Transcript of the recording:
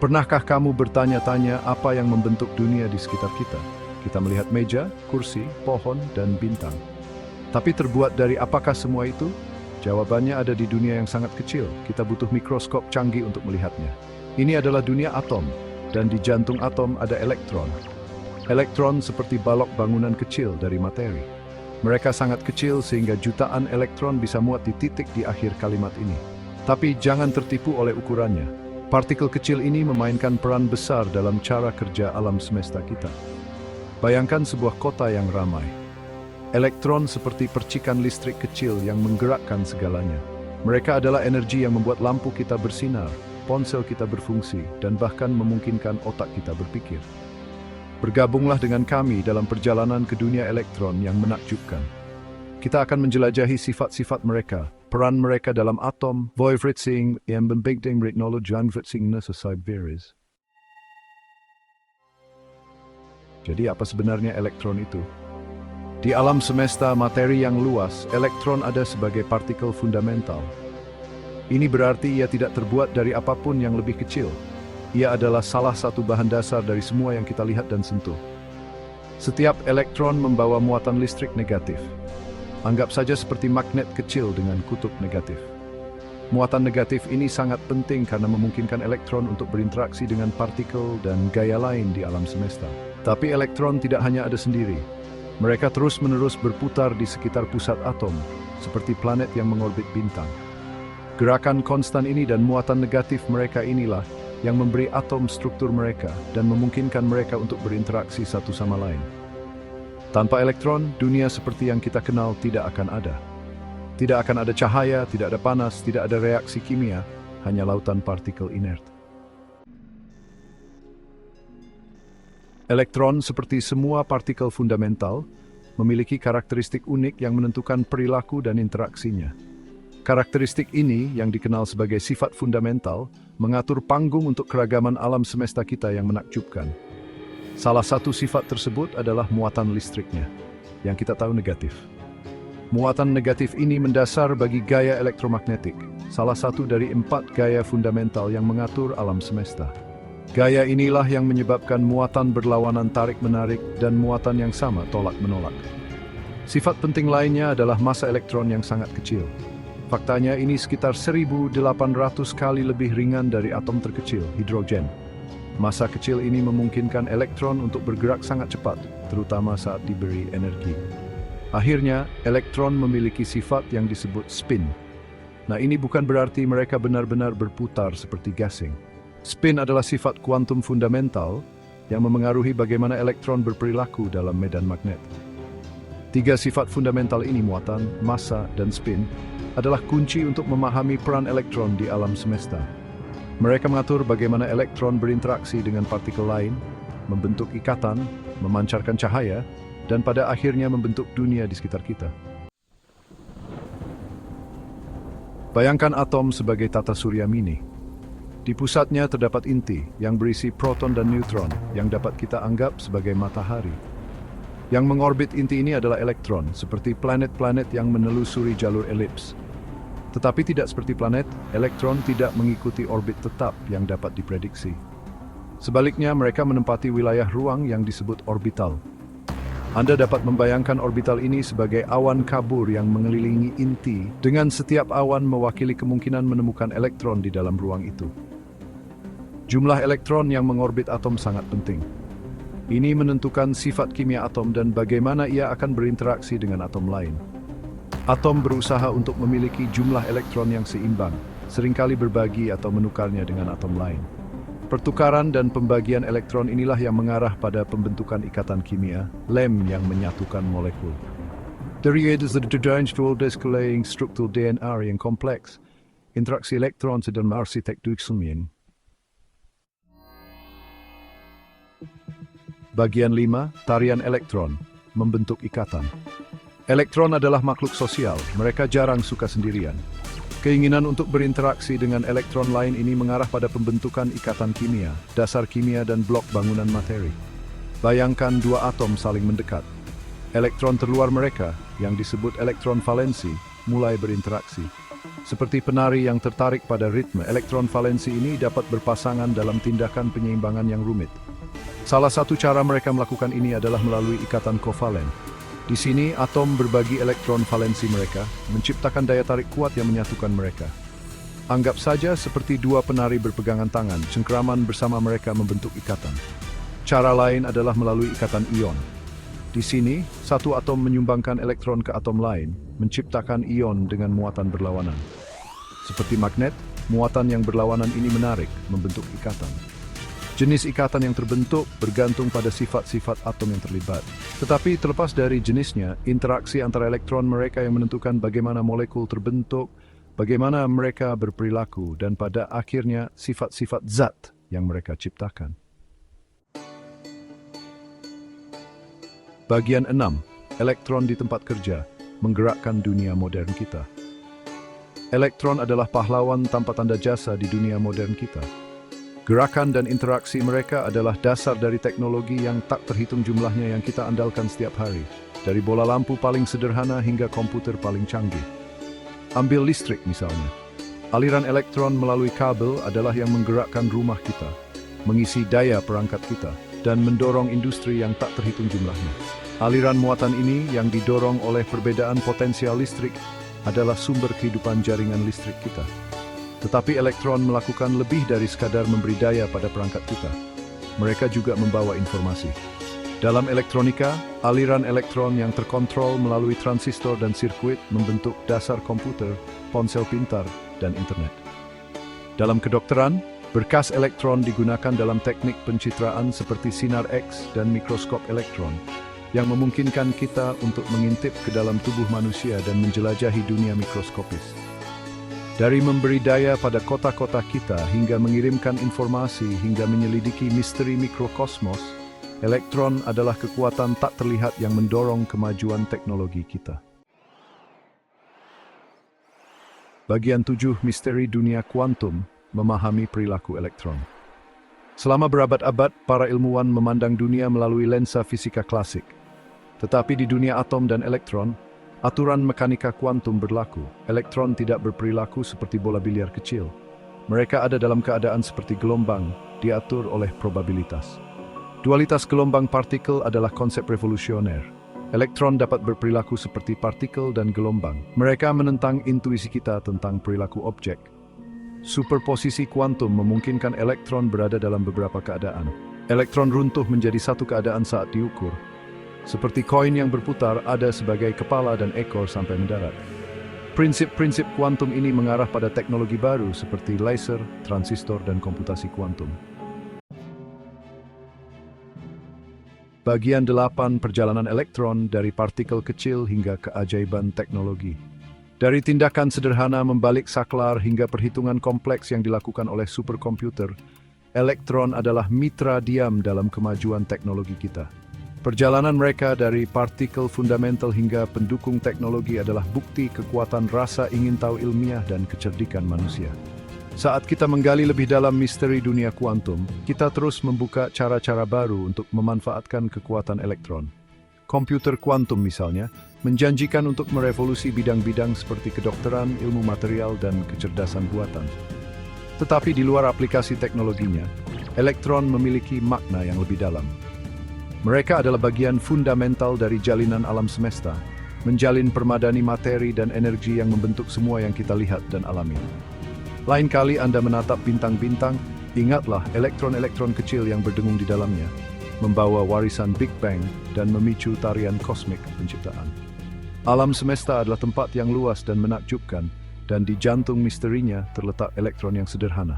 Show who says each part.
Speaker 1: Pernahkah kamu bertanya-tanya apa yang membentuk dunia di sekitar kita? Kita melihat meja, kursi, pohon, dan bintang. Tapi terbuat dari apakah semua itu? Jawabannya ada di dunia yang sangat kecil. Kita butuh mikroskop canggih untuk melihatnya. Ini adalah dunia atom, dan di jantung atom ada elektron. Elektron seperti balok bangunan kecil dari materi. Mereka sangat kecil sehingga jutaan elektron bisa muat di titik di akhir kalimat ini. Tapi jangan tertipu oleh ukurannya. Partikel kecil ini memainkan peran besar dalam cara kerja alam semesta kita. Bayangkan sebuah kota yang ramai. Elektron seperti percikan listrik kecil yang menggerakkan segalanya. Mereka adalah energi yang membuat lampu kita bersinar, ponsel kita berfungsi, dan bahkan memungkinkan otak kita berpikir. Bergabunglah dengan kami dalam perjalanan ke dunia elektron yang menakjubkan. Kita akan menjelajahi sifat-sifat mereka, peran mereka dalam atom, Voivritzing, yang membigding teknologi Voivritzing selesai beres. Jadi apa sebenarnya elektron itu? Di alam semesta materi yang luas, elektron ada sebagai partikel fundamental. Ini berarti ia tidak terbuat dari apapun yang lebih kecil. Ia adalah salah satu bahan dasar dari semua yang kita lihat dan sentuh. Setiap elektron membawa muatan listrik negatif. Anggap saja seperti magnet kecil dengan kutub negatif. Muatan negatif ini sangat penting karena memungkinkan elektron untuk berinteraksi dengan partikel dan gaya lain di alam semesta. Tapi elektron tidak hanya ada sendiri. Mereka terus-menerus berputar di sekitar pusat atom, seperti planet yang mengorbit bintang. Gerakan konstan ini dan muatan negatif mereka inilah yang memberi atom struktur mereka dan memungkinkan mereka untuk berinteraksi satu sama lain. Tanpa elektron, dunia seperti yang kita kenal tidak akan ada. Tidak akan ada cahaya, tidak ada panas, tidak ada reaksi kimia, hanya lautan partikel inert. Elektron, seperti semua partikel fundamental, memiliki karakteristik unik yang menentukan perilaku dan interaksinya. Karakteristik ini, yang dikenal sebagai sifat fundamental, mengatur panggung untuk keragaman alam semesta kita yang menakjubkan. Salah satu sifat tersebut adalah muatan listriknya, yang kita tahu negatif. Muatan negatif ini mendasar bagi gaya elektromagnetik, salah satu dari 4 gaya fundamental yang mengatur alam semesta. Gaya inilah yang menyebabkan muatan berlawanan tarik-menarik dan muatan yang sama tolak-menolak. Sifat penting lainnya adalah massa elektron yang sangat kecil. Faktanya ini sekitar 1.800 kali lebih ringan dari atom terkecil, hidrogen. Massa kecil ini memungkinkan elektron untuk bergerak sangat cepat, terutama saat diberi energi. Akhirnya, elektron memiliki sifat yang disebut spin. Nah, ini bukan berarti mereka benar-benar berputar seperti gasing. Spin adalah sifat kuantum fundamental yang memengaruhi bagaimana elektron berperilaku dalam medan magnet. 3 sifat fundamental ini, muatan, massa, dan spin, adalah kunci untuk memahami peran elektron di alam semesta. Mereka mengatur bagaimana elektron berinteraksi dengan partikel lain, membentuk ikatan, memancarkan cahaya, dan pada akhirnya membentuk dunia di sekitar kita. Bayangkan atom sebagai tata surya mini. Di pusatnya terdapat inti yang berisi proton dan neutron yang dapat kita anggap sebagai matahari. Yang mengorbit inti ini adalah elektron, seperti planet-planet yang menelusuri jalur elips. Tetapi tidak seperti planet, elektron tidak mengikuti orbit tetap yang dapat diprediksi. Sebaliknya, mereka menempati wilayah ruang yang disebut orbital. Anda dapat membayangkan orbital ini sebagai awan kabur yang mengelilingi inti, dengan setiap awan mewakili kemungkinan menemukan elektron di dalam ruang itu. Jumlah elektron yang mengorbit atom sangat penting. Ini menentukan sifat kimia atom dan bagaimana ia akan berinteraksi dengan atom lain. Atom berusaha untuk memiliki jumlah elektron yang seimbang, seringkali berbagi atau menukarnya dengan atom lain. Pertukaran dan pembagian elektron inilah yang mengarah pada pembentukan ikatan kimia, lem yang menyatukan molekul. Dari struktur DNA yang kompleks, interaksi elektron sedang arsitektur kimia. Bagian 5, tarian elektron, membentuk ikatan. Elektron adalah makhluk sosial, mereka jarang suka sendirian. Keinginan untuk berinteraksi dengan elektron lain ini mengarah pada pembentukan ikatan kimia, dasar kimia dan blok bangunan materi. Bayangkan 2 atom saling mendekat. Elektron terluar mereka, yang disebut elektron valensi, mulai berinteraksi. Seperti penari yang tertarik pada ritme, elektron valensi ini dapat berpasangan dalam tindakan penyeimbangan yang rumit. Salah satu cara mereka melakukan ini adalah melalui ikatan kovalen. Di sini, atom berbagi elektron valensi mereka, menciptakan daya tarik kuat yang menyatukan mereka. Anggap saja seperti dua penari berpegangan tangan, cengkeraman bersama mereka membentuk ikatan. Cara lain adalah melalui ikatan ion. Di sini, satu atom menyumbangkan elektron ke atom lain, menciptakan ion dengan muatan berlawanan. Seperti magnet, muatan yang berlawanan ini menarik, membentuk ikatan. Jenis ikatan yang terbentuk bergantung pada sifat-sifat atom yang terlibat. Tetapi terlepas dari jenisnya, interaksi antara elektron mereka yang menentukan bagaimana molekul terbentuk, bagaimana mereka berperilaku, dan pada akhirnya sifat-sifat zat yang mereka ciptakan. Bagian 6. Elektron di tempat kerja, menggerakkan dunia modern kita. Elektron adalah pahlawan tanpa tanda jasa di dunia modern kita. Gerakan dan interaksi mereka adalah dasar dari teknologi yang tak terhitung jumlahnya yang kita andalkan setiap hari, dari bola lampu paling sederhana hingga komputer paling canggih. Ambil listrik misalnya. Aliran elektron melalui kabel adalah yang menggerakkan rumah kita, mengisi daya perangkat kita, dan mendorong industri yang tak terhitung jumlahnya. Aliran muatan ini yang didorong oleh perbedaan potensial listrik adalah sumber kehidupan jaringan listrik kita. Tetapi elektron melakukan lebih dari sekadar memberi daya pada perangkat kita. Mereka juga membawa informasi. Dalam elektronika, aliran elektron yang terkontrol melalui transistor dan sirkuit membentuk dasar komputer, ponsel pintar, dan internet. Dalam kedokteran, berkas elektron digunakan dalam teknik pencitraan seperti sinar X dan mikroskop elektron, yang memungkinkan kita untuk mengintip ke dalam tubuh manusia dan menjelajahi dunia mikroskopis. Dari memberi daya pada kota-kota kita hingga mengirimkan informasi hingga menyelidiki misteri mikrokosmos, elektron adalah kekuatan tak terlihat yang mendorong kemajuan teknologi kita. Bagian 7. Misteri dunia kuantum, memahami perilaku elektron. Selama berabad-abad, para ilmuwan memandang dunia melalui lensa fisika klasik. Tetapi di dunia atom dan elektron, aturan mekanika kuantum berlaku. Elektron tidak berperilaku seperti bola biliar kecil. Mereka ada dalam keadaan seperti gelombang, diatur oleh probabilitas. Dualitas gelombang partikel adalah konsep revolusioner. Elektron dapat berperilaku seperti partikel dan gelombang. Mereka menentang intuisi kita tentang perilaku objek. Superposisi kuantum memungkinkan elektron berada dalam beberapa keadaan. Elektron runtuh menjadi satu keadaan saat diukur. Seperti koin yang berputar ada sebagai kepala dan ekor sampai mendarat. Prinsip-prinsip kuantum ini mengarah pada teknologi baru seperti laser, transistor, dan komputasi kuantum. Bagian 8. Perjalanan elektron dari partikel kecil hingga keajaiban teknologi. Dari tindakan sederhana membalik saklar hingga perhitungan kompleks yang dilakukan oleh superkomputer, elektron adalah mitra diam dalam kemajuan teknologi kita. Perjalanan mereka dari partikel fundamental hingga pendukung teknologi adalah bukti kekuatan rasa ingin tahu ilmiah dan kecerdikan manusia. Saat kita menggali lebih dalam misteri dunia kuantum, kita terus membuka cara-cara baru untuk memanfaatkan kekuatan elektron. Komputer kuantum misalnya, menjanjikan untuk merevolusi bidang-bidang seperti kedokteran, ilmu material, dan kecerdasan buatan. Tetapi di luar aplikasi teknologinya, elektron memiliki makna yang lebih dalam. Mereka adalah bagian fundamental dari jalinan alam semesta, menjalin permadani materi dan energi yang membentuk semua yang kita lihat dan alami. Lain kali Anda menatap bintang-bintang, ingatlah elektron-elektron kecil yang berdengung di dalamnya, membawa warisan Big Bang dan memicu tarian kosmik penciptaan. Alam semesta adalah tempat yang luas dan menakjubkan, dan di jantung misterinya terletak elektron yang sederhana.